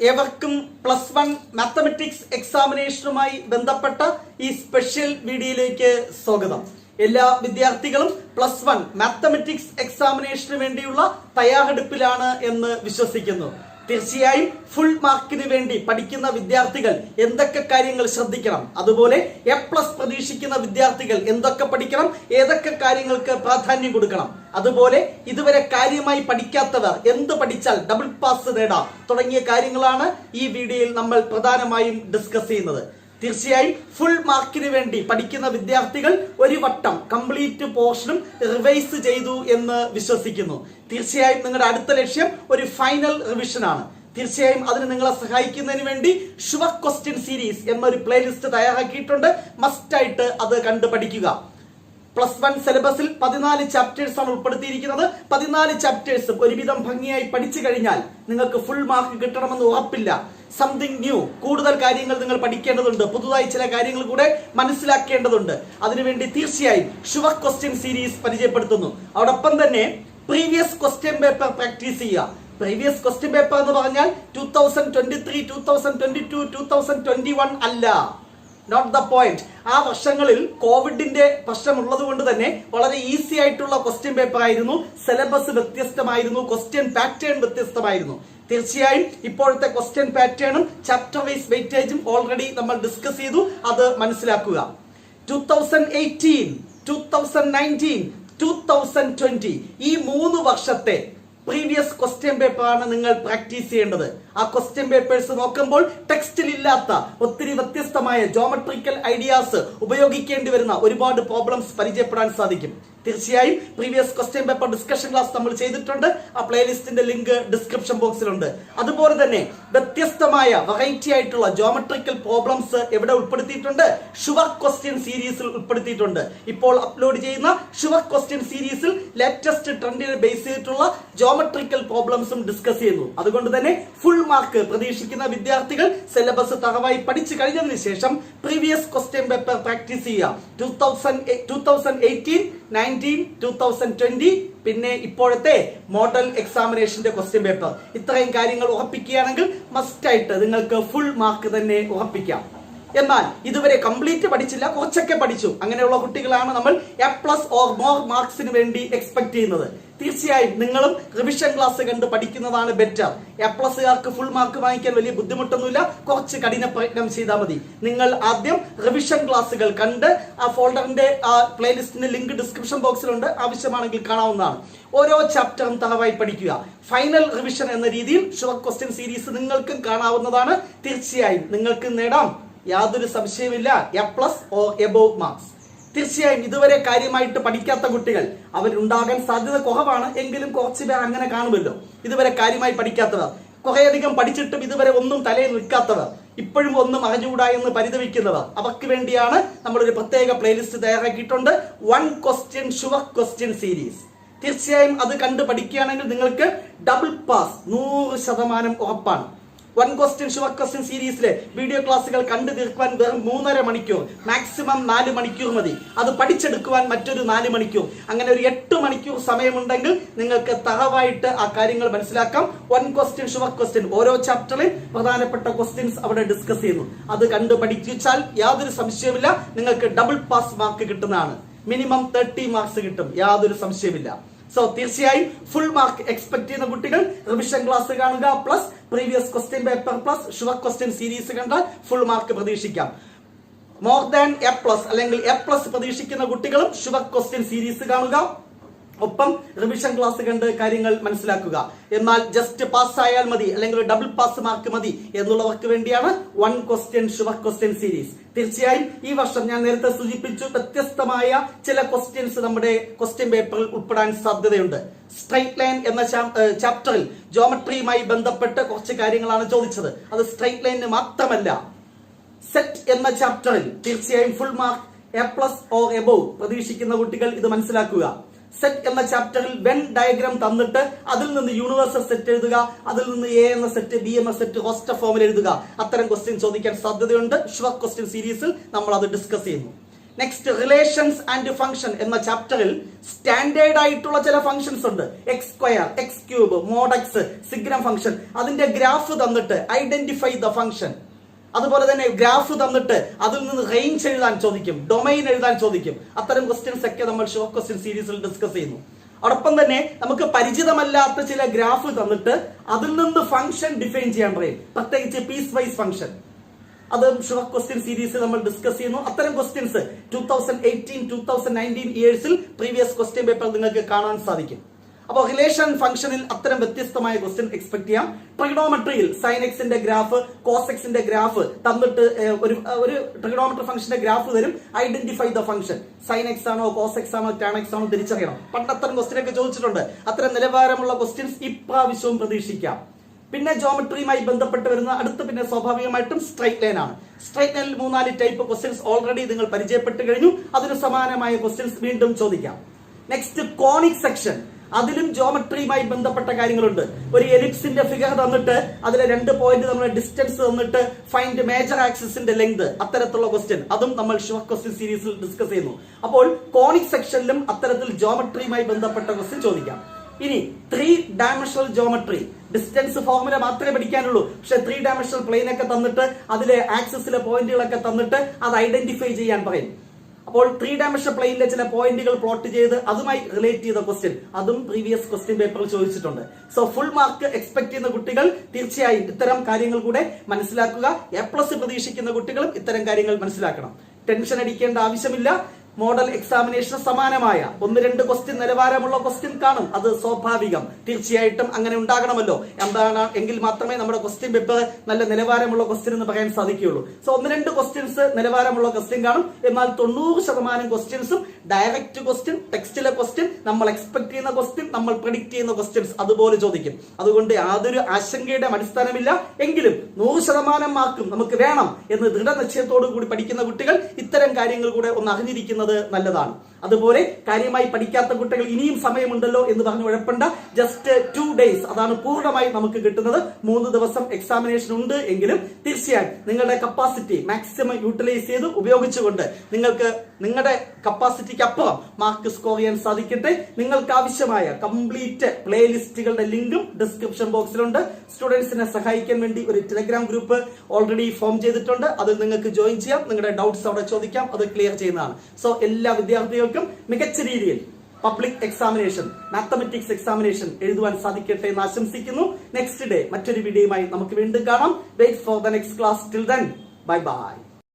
ഏവർക്കും +1 മാത്തമാറ്റിക്സ് എക്സാമിനേഷനുമായി ബന്ധപ്പെട്ട ഈ സ്പെഷ്യൽ വീഡിയോയിലേക്ക് സ്വാഗതം. എല്ലാ വിദ്യാർത്ഥികളും +1 മാത്തമാറ്റിക്സ് എക്സാമിനേഷന് വേണ്ടിയുള്ള തയ്യാറെടുപ്പിലാണ് എന്ന് വിശ്വസിക്കുന്നു. തീർച്ചയായും ഫുൾ മാർക്കിന് വേണ്ടി പഠിക്കുന്ന വിദ്യാർത്ഥികൾ എന്തൊക്കെ കാര്യങ്ങൾ ശ്രദ്ധിക്കണം, അതുപോലെ A+ പ്രതീക്ഷിക്കുന്ന വിദ്യാർത്ഥികൾ എന്തൊക്കെ പഠിക്കണം, ഏതൊക്കെ കാര്യങ്ങൾക്ക് പ്രാധാന്യം കൊടുക്കണം, അതുപോലെ ഇതുവരെ കാര്യമായി പഠിക്കാത്തവർ എന്ത് പഠിച്ചാൽ ഡബിൾ പാസ് നേടാം തുടങ്ങിയ കാര്യങ്ങളാണ് ഈ വീഡിയോയിൽ നമ്മൾ പ്രധാനമായും ഡിസ്കസ് ചെയ്യുന്നത്. തീർച്ചയായും ഫുൾ മാർക്കിന് വേണ്ടി പഠിക്കുന്ന വിദ്യാർത്ഥികൾ ഒരു വട്ടം കംപ്ലീറ്റ് പോർഷനും റിവൈസ് ചെയ്തു എന്ന് വിശ്വസിക്കുന്നു. തീർച്ചയായും നിങ്ങളുടെ അടുത്ത ലക്ഷ്യം ഒരു ഫൈനൽ റിവിഷൻ ആണ്. തീർച്ചയായും അതിന് നിങ്ങളെ സഹായിക്കുന്നതിന് വേണ്ടി ഷുവർ ക്വസ്റ്റ്യൻ സീരീസ് എന്നൊരു പ്ലേലിസ്റ്റ് തയ്യാറാക്കിയിട്ടുണ്ട്. മസ്റ്റായിട്ട് അത് കണ്ടു പഠിക്കുക. +1 സിലബസിൽ 14 ചാപ്റ്റേഴ്സ് ആണ് ഉൾപ്പെടുത്തിയിരിക്കുന്നത്. 14 ചാപ്റ്റേഴ്സും ഒരുവിധം ഭംഗിയായി പഠിച്ചു കഴിഞ്ഞാൽ നിങ്ങൾക്ക് ഫുൾ മാർക്ക് കിട്ടണമെന്ന് ഉറപ്പില്ല. സംതിങ് ന്യൂ, കൂടുതൽ കാര്യങ്ങൾ നിങ്ങൾ പഠിക്കേണ്ടതുണ്ട്, പുതുതായി ചില കാര്യങ്ങൾ കൂടെ മനസ്സിലാക്കേണ്ടതുണ്ട്. അതിനുവേണ്ടി തീർച്ചയായും ഷുവർ ക്വസ്റ്റ്യൻ സീരീസ് പരിചയപ്പെടുത്തുന്നു. അതോടൊപ്പം തന്നെ പ്രീവിയസ് ക്വസ്റ്റ്യൻ പേപ്പർ പ്രാക്ടീസ് ചെയ്യുക. പ്രീവിയസ് ക്വസ്റ്റ്യൻ പേപ്പർ എന്ന് പറഞ്ഞാൽ 2023, 2022, 2021 അല്ല. Not the point. ആ വർഷങ്ങളിൽ കോവിഡിന്റെ പ്രശ്നമുള്ളത് കൊണ്ട് തന്നെ വളരെ ഈസി ആയിട്ടുള്ള ക്വസ്റ്റ്യൻ പേപ്പർ ആയിരുന്നു. സിലബസ് വ്യത്യസ്തമായിരുന്നു, ക്വസ്റ്റ്യൻ പാറ്റേൺ വ്യത്യസ്തമായിരുന്നു. തീർച്ചയായും ഇപ്പോഴത്തെ ക്വസ്റ്റ്യൻ പാറ്റേണും ചാപ്റ്റർ വൈസ് വെയിറ്റേജും ഓൾറെഡി നമ്മൾ ഡിസ്കസ് ചെയ്തു. അത് മനസ്സിലാക്കുക. 2018, 2019, 2020 ഈ 3 വർഷത്തെ പ്രീവിയസ് ക്വസ്റ്റ്യൻ പേപ്പർ ആണ് നിങ്ങൾ പ്രാക്ടീസ് ചെയ്യേണ്ടത്. ആ ക്വസ്റ്റ്യൻ പേപ്പേഴ്സ് നോക്കുമ്പോൾ ടെക്സ്റ്റിൽ ഇല്ലാത്ത ഒത്തിരി വ്യത്യസ്തമായ ജോമെട്രിക്കൽ ഐഡിയാസ് ഉപയോഗിക്കേണ്ടി വരുന്ന ഒരുപാട് പ്രോബ്ലംസ് പരിചയപ്പെടാൻ സാധിക്കും. തീർച്ചയായും previous question paper discussion class നമ്മൾ ചെയ്തിട്ടുണ്ട്. ആ പ്ലേലിസ്റ്റിന്റെ ലിങ്ക് ഡിസ്ക്രിപ്ഷൻ ബോക്സിലുണ്ട്. അതുപോലെ തന്നെ വ്യത്യസ്തമായ വെറൈറ്റി ആയിട്ടുള്ള ജോമെട്രിക്കൽ പ്രോബ്ലംസ് എവിടെ ഉൾപ്പെടുത്തിയിട്ടുണ്ട്? ഷുവർ ക്വസ്റ്റ്യൻ സീരീസിൽ ഉൾപ്പെടുത്തിയിട്ടുണ്ട്. ഇപ്പോൾ അപ്ലോഡ് ചെയ്യുന്ന ഷുവർ ക്വസ്റ്റ്യൻ സീരീസിൽ ലേറ്റസ്റ്റ് ട്രെൻഡിനെ ബേസ് ചെയ്തിട്ടുള്ള ജോമെട്രിക്കൽ പ്രോബ്ലംസും ഡിസ്കസ് ചെയ്യുന്നു. അതുകൊണ്ട് തന്നെ ഫുൾ മാർക്ക് പ്രതീക്ഷിക്കുന്ന വിദ്യാർത്ഥികൾ സിലബസ് തറവായി പഠിച്ചു കഴിഞ്ഞതിന് ശേഷം പ്രീവിയസ് ക്വസ്റ്റ്യൻ പേപ്പർ പ്രാക്ടീസ് ചെയ്യുക. 2018, 19, 2020 പിന്നെ ഇപ്പോഴത്തെ മോഡൽ എക്സാമിനേഷന്റെ ക്വസ്റ്റ്യൻ പേപ്പർ. ഇത്രയും കാര്യങ്ങൾ ഉറപ്പിക്കുകയാണെങ്കിൽ മസ്റ്റായിട്ട് നിങ്ങൾക്ക് ഫുൾ മാർക്ക് തന്നെ ഉറപ്പിക്കാം. എന്നാൽ ഇതുവരെ കംപ്ലീറ്റ് പഠിച്ചില്ല, കുറച്ചൊക്കെ പഠിച്ചു, അങ്ങനെയുള്ള കുട്ടികളാണ് നമ്മൾ A+ ഓർ മോർ മാർക്സിന് വേണ്ടി എക്സ്പെക്ട് ചെയ്യുന്നത്. തീർച്ചയായും നിങ്ങളും റിവിഷൻ ക്ലാസ് കണ്ട് പഠിക്കുന്നതാണ് ബെറ്റർ. A+കാർക്ക് ഫുൾ മാർക്ക് വാങ്ങിക്കാൻ വലിയ ബുദ്ധിമുട്ടൊന്നുമില്ല, കുറച്ച് കഠിന പ്രയത്നം ചെയ്താൽ മതി. നിങ്ങൾ ആദ്യം റിവിഷൻ ക്ലാസ്സുകൾ കണ്ട് ആ ഫോൾഡറിന്റെ പ്ലേലിസ്റ്റിന്റെ ലിങ്ക് ഡിസ്ക്രിപ്ഷൻ ബോക്സിലുണ്ട്, ആവശ്യമാണെങ്കിൽ കാണാവുന്നതാണ്. ഓരോ ചാപ്റ്ററും തറവായി പഠിക്കുക. ഫൈനൽ റിവിഷൻ എന്ന രീതിയിൽ ഷുവർ ക്വസ്റ്റ്യൻ സീരീസ് നിങ്ങൾക്കും കാണാവുന്നതാണ്. തീർച്ചയായും നിങ്ങൾക്ക് നേടാം, യാതൊരു സംശയമില്ല, A+ ഓർ എബോവ് മാർക്സ്. തീർച്ചയായും ഇതുവരെ കാര്യമായിട്ട് പഠിക്കാത്ത കുട്ടികൾ അവരുണ്ടാകാൻ സാധ്യത കുറവാണ്, എങ്കിലും കുറച്ച് പേർ അങ്ങനെ കാണുമല്ലോ. ഇതുവരെ കാര്യമായി പഠിക്കാത്തവർ, കുറേയധികം പഠിച്ചിട്ടും ഇതുവരെ ഒന്നും തലയിൽ നിൽക്കാത്തവർ, ഇപ്പോഴും ഒന്നും അറിഞ്ഞുകൂടാ എന്ന് പരിതപിക്കുന്നവർ, അവർക്ക് വേണ്ടിയാണ് നമ്മളൊരു പ്രത്യേക പ്ലേലിസ്റ്റ് തയ്യാറാക്കിയിട്ടുണ്ട്. 1 ക്വസ്റ്റ്യൻ ഷുവർ ക്വസ്റ്റ്യൻ സീരീസ്. തീർച്ചയായും അത് കണ്ട് പഠിക്കുകയാണെങ്കിൽ നിങ്ങൾക്ക് ഡബിൾ പാസ് 100% ഉറപ്പാണ്. 1 ക്വസ്റ്റ്യൻ ഷുവർ ക്വസ്റ്റ്യൻ സീരീസിലെ വീഡിയോ ക്ലാസ്സുകൾ കണ്ടു തീർക്കുവാൻ വെറും 3.5 മണിക്കൂർ, മാക്സിമം 4 മണിക്കൂർ മതി. അത് പഠിച്ചെടുക്കുവാൻ മറ്റൊരു 4 മണിക്കൂർ, അങ്ങനെ ഒരു 8 മണിക്കൂർ സമയമുണ്ടെങ്കിൽ നിങ്ങൾക്ക് തറവായിട്ട് ആ കാര്യങ്ങൾ മനസ്സിലാക്കാം. 1 ക്വസ്റ്റ്യൻ ഷുവർ ക്വസ്റ്റ്യൻ, ഓരോ ചാപ്റ്ററിൽ പ്രധാനപ്പെട്ട ക്വസ്റ്റ്യൻസ് അവിടെ ഡിസ്കസ് ചെയ്യുന്നു. അത് കണ്ട് പഠിച്ചാൽ യാതൊരു സംശയമില്ല നിങ്ങൾക്ക് ഡബിൾ പാസ് മാർക്ക് കിട്ടുന്നതാണ്. മിനിമം 30 മാർക്സ് കിട്ടും, യാതൊരു സംശയമില്ല. സോ തീർച്ചയായും ഫുൾ മാർക്ക് എക്സ്പെക്ട് ചെയ്യുന്ന കുട്ടികൾ റിവിഷൻ ക്ലാസ് കാണുക, plus previous question paper plus sure question series കണ്ടാൽ ഫുൾ മാർക്ക് പ്രതീക്ഷിക്കാം. മോർ ദാൻ A+ അല്ലെങ്കിൽ A+ പ്രതീക്ഷിക്കുന്ന കുട്ടികളും ഷുവർ ക്വസ്റ്റ്യൻ സീരീസ് കാണുക, ഒപ്പം റിവിഷൻ ക്ലാസ് കണ്ട് കാര്യങ്ങൾ മനസ്സിലാക്കുക. എന്നാൽ ജസ്റ്റ് പാസ് ആയാൽ മതി അല്ലെങ്കിൽ ഡബിൾ പാസ് മാർക്ക് മതി എന്നുള്ളവർക്ക് വേണ്ടിയാണ് 1 ക്വസ്റ്റ്യൻ ഷുവർ ക്വസ്റ്റ്യൻ സീരീസ്. തീർച്ചയായും ഈ വർഷം ഞാൻ നേരത്തെ സൂചിപ്പിച്ചു, വ്യത്യസ്തമായ ചില ക്വസ്റ്റ്യൻസ് നമ്മുടെ ക്വസ്റ്റ്യൻ പേപ്പറിൽ ഉൾപ്പെടാൻ സാധ്യതയുണ്ട്. സ്ട്രൈറ്റ് ലൈൻ എന്ന ചാപ്റ്ററിൽ ജോമെട്രിയുമായി ബന്ധപ്പെട്ട് കുറച്ച് കാര്യങ്ങളാണ് ചോദിച്ചത്. അത് സ്ട്രൈറ്റ് ലൈനിന് മാത്രമല്ല, സെറ്റ് എന്ന ചാപ്റ്ററിൽ തീർച്ചയായും full mark A+ or above പ്രതീക്ഷിക്കുന്ന കുട്ടികൾ ഇത് മനസ്സിലാക്കുക. സെറ്റ് എന്ന ചാപ്റ്ററിൽ വെൻ ഡയഗ്രാം തന്നിട്ട് അതിൽ നിന്ന് യൂണിവേഴ്സൽ സെറ്റ് എഴുതുക, അതിൽ നിന്ന് A എന്ന സെറ്റ്, B എന്ന സെറ്റ്, റോസ്റ്റർ ഫോമിൽ എഴുതുക. അത്തരം ക്വസ്റ്റ്യൻ ചോദിക്കാൻ സാധ്യതയുണ്ട്. ഷുവർ ക്വസ്റ്റ്യൻ സീരീസിൽ നമ്മൾ അത് ഡിസ്കസ് ചെയ്യുന്നു. നെക്സ്റ്റ് റിലേഷൻസ് ആൻഡ് ഫംഗ്ഷൻ എന്ന ചാപ്റ്ററിൽ സ്റ്റാൻഡേർഡ് ആയിട്ടുള്ള ചില ഫംഗ്ഷൻസ് ഉണ്ട്. X square, x cube, mod x, signum function. അതിന്റെ ഗ്രാഫ് തന്നിട്ട് ഐഡന്റിഫൈ ദ ഫംഗ്ഷൻ. അതുപോലെ തന്നെ ഗ്രാഫ് തന്നിട്ട് അതിൽ നിന്ന് റേഞ്ച് എഴുതാൻ ചോദിക്കും, ഡൊമൈൻ എഴുതാൻ ചോദിക്കും. അത്തരം ക്വസ്റ്റ്യൻസ് ഒക്കെ നമ്മൾ ഷോർട്ട് ക്വസ്റ്റ്യൻ സീരീസിൽ ഡിസ്കസ് ചെയ്യുന്നു. അതോടൊപ്പം തന്നെ നമുക്ക് പരിചിതമല്ലാത്ത ചില ഗ്രാഫ് തന്നിട്ട് അതിൽ നിന്ന് ഫംഗ്ഷൻ ഡിഫൈൻ ചെയ്യാൻ പറയും, പ്രത്യേകിച്ച് പീസ് വൈസ് ഫംഗ്ഷൻ. അത് ഷോർട്ട് ക്വസ്റ്റ്യൻ സീരീസ് നമ്മൾ ഡിസ്കസ് ചെയ്യുന്നു. അത്തരം ക്വസ്റ്റ്യൻസ് 2018-2019 ഇയേഴ്സിൽ പ്രീവിയസ് ക്വസ്റ്റ്യൻ പേപ്പർ നിങ്ങൾക്ക് കാണാൻ സാധിക്കും. അപ്പോൾ റിലേഷൻ ഫംഗ്ഷനിൽ അത്തരം വ്യത്യസ്തമായ ക്വസ്റ്റ്യൻ എക്സ്പെക്ട് ചെയ്യാം. ട്രിഗണോമെട്രിയിൽ സൈൻ എക്സിന്റെ ഗ്രാഫ്, കോസ് എക്സിന്റെ ഗ്രാഫ് തന്നിട്ട് ഒരു ട്രിഗണോമെട്രി ഫംഗ്ഷന്റെ ഗ്രാഫ് തരും. Identify the function. Sine x ആണോ, കോസ് എക്സ് ആണോ, ടാൻ എക്സ് ആണോ തിരിച്ചറിയണം. പണ്ടത്തരം ക്വസ്റ്റ്യൻ ഒക്കെ ചോദിച്ചിട്ടുണ്ട്. അത്തരം നിലവാരമുള്ള ക്വസ്റ്റ്യൻസ് ഇപ്രാവശ്യവും പ്രതീക്ഷിക്കാം. പിന്നെ ജോമെട്രിയുമായി ബന്ധപ്പെട്ട് വരുന്ന അടുത്ത പിന്നെ സ്വാഭാവികമായിട്ടും സ്ട്രൈറ്റ് ലൈൻ ആണ്. സ്ട്രൈറ്റ് ലൈനിൽ 3-4 ടൈപ്പ് ക്വസ്റ്റ്യൻസ് ഓൾറെഡി നിങ്ങൾ പരിചയപ്പെട്ട് കഴിഞ്ഞു. അതിന് സമാനമായ ക്വസ്റ്റ്യൻസ് വീണ്ടും ചോദിക്കാം. Next conic section. അതിലും ജോമെട്രിയുമായി ബന്ധപ്പെട്ട കാര്യങ്ങളുണ്ട്. ഒരു എലിപ്സിന്റെ ഫിഗർ തന്നിട്ട് അതിലെ 2 പോയിന്റ് നമ്മുടെ ഡിസ്റ്റൻസ് തന്നിട്ട് ഫൈൻഡ് മേജർ ആക്സിസിന്റെ ലെങ്ത്, അത്തരത്തിലുള്ള ക്വസ്റ്റ്യൻ അതും നമ്മൾ ഷോർട്ട് ക്വസ്റ്റ്യൻ സീരീസിൽ ഡിസ്കസ് ചെയ്യുന്നു. അപ്പോൾ കോണിക് സെക്ഷനിലും അത്തരത്തിൽ ജോമെട്രിയുമായി ബന്ധപ്പെട്ട ക്വസ്റ്റ്യൻ ചോദിക്കാം. ഇനി 3 ഡയമെൻഷണൽ ജോമെട്രി, ഡിസ്റ്റൻസ് ഫോർമുല മാത്രമേ പഠിക്കാനുള്ളൂ. പക്ഷെ 3 ഡയമെൻഷണൽ പ്ലെയിൻ ഒക്കെ തന്നിട്ട് അതിലെ ആക്സിസിലെ പോയിന്റുകളൊക്കെ തന്നിട്ട് അത് ഐഡന്റിഫൈ ചെയ്യാൻ പറയും. അപ്പോൾ 3 ഡയമെൻഷണൽ പ്ലെയിനിലെ ചില പോയിന്റുകൾ പ്ലോട്ട് ചെയ്ത് അതുമായി റിലേറ്റ് ചെയ്ത ക്വസ്റ്റ്യൻ അതും പ്രീവിയസ് ക്വസ്റ്റ്യൻ പേപ്പറിൽ ചോദിച്ചിട്ടുണ്ട്. സോ ഫുൾ മാർക്ക് എക്സ്പെക്ട് ചെയ്യുന്ന കുട്ടികൾ തീർച്ചയായും ഇത്തരം കാര്യങ്ങൾ കൂടെ മനസ്സിലാക്കുക. A+ പ്രതീക്ഷിക്കുന്ന കുട്ടികളും ഇത്തരം കാര്യങ്ങൾ മനസ്സിലാക്കണം. ടെൻഷൻ അടിക്കേണ്ട ആവശ്യമില്ല. മോഡൽ എക്സാമിനേഷന് സമാനമായ 1-2 ക്വസ്റ്റ്യൻ നിലവാരമുള്ള ക്വസ്റ്റ്യൻ കാണും. അത് സ്വാഭാവികം, തീർച്ചയായിട്ടും അങ്ങനെ ഉണ്ടാകണമല്ലോ. എന്താണ് എങ്കിൽ മാത്രമേ നമ്മുടെ ക്വസ്റ്റ്യൻ പേപ്പർ നല്ല നിലവാരമുള്ള ക്വസ്റ്റ്യൻ എന്ന് പറയാൻ സാധിക്കുകയുള്ളൂ. സോ 1-2 ക്വസ്റ്റ്യൻസ് നിലവാരമുള്ള ക്വസ്റ്റ്യൻ കാണും. എന്നാൽ 90% ക്വസ്റ്റ്യൻസും ഡയറക്റ്റ് ക്വസ്റ്റ്യൻ, ടെക്സ്റ്റിലെ ക്വസ്റ്റ്യൻ, നമ്മൾ എക്സ്പെക്ട് ചെയ്യുന്ന ക്വസ്റ്റ്യൻ, നമ്മൾ പ്രെഡിക്ട് ചെയ്യുന്ന ക്വസ്റ്റ്യൻസ് അതുപോലെ ചോദിക്കും. അതുകൊണ്ട് യാതൊരു ആശങ്കയുടെ അടിസ്ഥാനമില്ല. എങ്കിലും 100% മാർക്കും നമുക്ക് വേണം എന്ന് ദൃഢനിശ്ചയത്തോടു കൂടി പഠിക്കുന്ന കുട്ടികൾ ഇത്തരം കാര്യങ്ങൾ കൂടെ ഒന്ന് അറിഞ്ഞിരിക്കുന്നത് നല്ലതാണ്. അതുപോലെ കാര്യമായി പഠിക്കാത്ത കുട്ടികൾ ഇനിയും സമയമുണ്ടല്ലോ എന്ന് പറഞ്ഞു ഉഴപ്പണ്ട. ജസ്റ്റ് 2 days, അതാണ് പൂർണ്ണമായി നമുക്ക് കിട്ടുന്നത്. 3 ദിവസം എക്സാമിനേഷൻ ഉണ്ട്. എങ്കിലും തീർച്ചയായും നിങ്ങളുടെ കപ്പാസിറ്റി മാക്സിമം യൂട്ടിലൈസ് ചെയ്ത് ഉപയോഗിച്ചുകൊണ്ട് നിങ്ങൾക്ക് നിങ്ങളുടെ കപ്പാസിറ്റിക്ക് അപ്പുറം മാർക്ക് സ്കോർ ചെയ്യാൻ സാധിക്കട്ടെ. നിങ്ങൾക്ക് ആവശ്യമായ കംപ്ലീറ്റ് പ്ലേലിസ്റ്റുകളുടെ ലിങ്കും ഡിസ്ക്രിപ്ഷൻ ബോക്സിലുണ്ട്. സ്റ്റുഡൻസിനെ സഹായിക്കാൻ വേണ്ടി ഒരു ടെലഗ്രാം ഗ്രൂപ്പ് ഓൾറെഡി ഫോം ചെയ്തിട്ടുണ്ട്. അതിൽ നിങ്ങൾക്ക് ജോയിൻ ചെയ്യാം. നിങ്ങളുടെ ഡൗട്ട്സ് അവിടെ ചോദിക്കാം. അത് ക്ലിയർ ചെയ്യുന്നതാണ്. സോ എല്ലാ വിദ്യാർത്ഥികൾക്കും മികച്ച രീതിയിൽ പബ്ലിക് എക്സാമിനേഷൻ, മാത്തമെറ്റിക്സ് എക്സാമിനേഷൻ എഴുതുവാൻ സാധിക്കട്ടെ എന്ന് ആശംസിക്കുന്നു. നെക്സ്റ്റ് ഡേ മറ്റൊരു വീഡിയോയുമായി നമുക്ക് വീണ്ടും കാണാം. Wait for the next class. Till then, bye by.